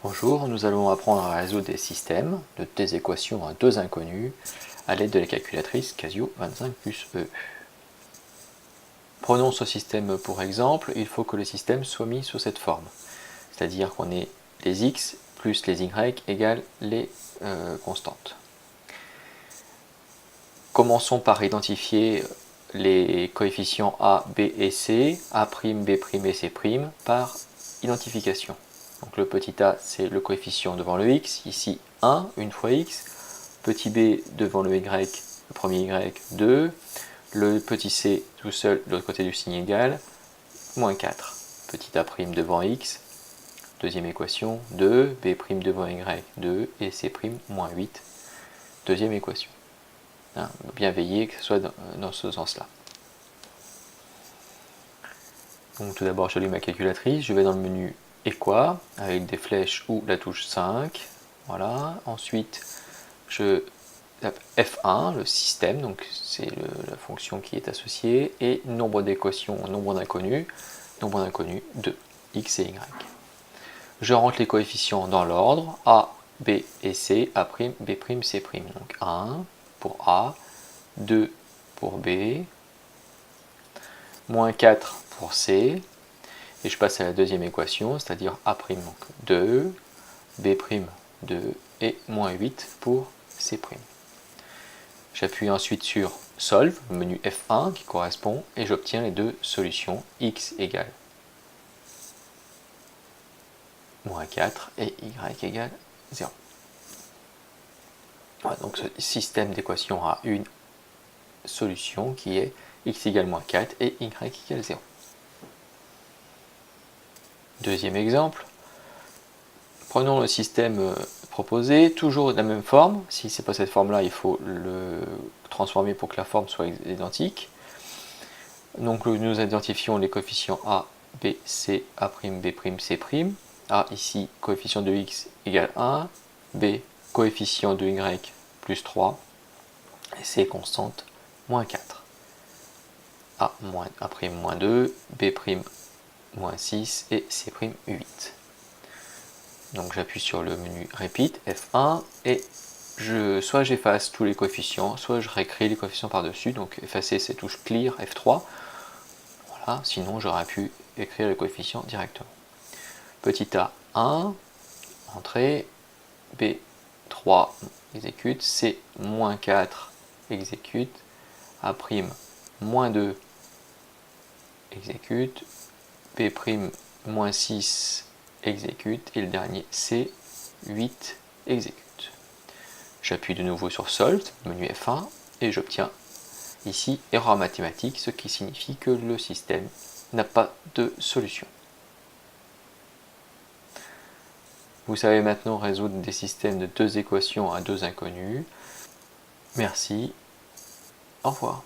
Bonjour, nous allons apprendre à résoudre des systèmes de deux équations à deux inconnues à l'aide de la calculatrice Casio 25 plus E. Prenons ce système pour exemple, il faut que le système soit mis sous cette forme, c'est-à-dire qu'on ait les x plus les y égale les constantes. Commençons par identifier les coefficients a, b et c, a', b' et c' par identification. Donc le petit a, c'est le coefficient devant le x, ici 1, une fois x. Petit b devant le y, le premier y, 2. Le petit c tout seul de l'autre côté du signe égal, moins 4. Petit a' devant x, deuxième équation, 2. B' devant y, 2. Et c' moins 8, deuxième équation. Hein, bien veiller que ce soit dans ce sens-là. Donc tout d'abord, j'allume ma calculatrice, je vais dans le menu Équat avec des flèches ou la touche 5. Voilà. Ensuite, je tape F1, le système, donc c'est la fonction qui est associée, et nombre d'équations, nombre d'inconnus 2, x et y. Je rentre les coefficients dans l'ordre, A, B et C, A', B', C'. Donc 1 pour A, 2 pour B, moins 4 pour C, et je passe à la deuxième équation, c'est-à-dire A', donc 2, B', 2, et moins 8 pour C'. J'appuie ensuite sur Solve, le menu F1 qui correspond, et j'obtiens les deux solutions, x égale moins 4 et y égale 0. Voilà, donc ce système d'équations a une solution qui est x égale moins 4 et y égale 0. Deuxième exemple, prenons le système proposé, toujours de la même forme. Si ce n'est pas cette forme-là, il faut le transformer pour que la forme soit identique. Donc nous identifions les coefficients a, b, c, a', b', c'. A ici, coefficient de x égale 1, b, coefficient de y plus 3, et c constante moins 4. A', moins 2, b', moins 6 et c', 8. Donc j'appuie sur le menu Repeat, F1, et soit j'efface tous les coefficients, soit je réécris les coefficients par-dessus. Donc effacer, c'est touche Clear, F3. Voilà, sinon j'aurais pu écrire les coefficients directement. Petit a, 1, entrée, b, 3, exécute, c, moins 4, exécute, a', moins 2, exécute, b', moins 6, exécute, et le dernier c, 8, exécute. J'appuie de nouveau sur Solve, menu F1, et j'obtiens ici erreur mathématique, ce qui signifie que le système n'a pas de solution. Vous savez maintenant résoudre des systèmes de deux équations à deux inconnues. Merci, au revoir.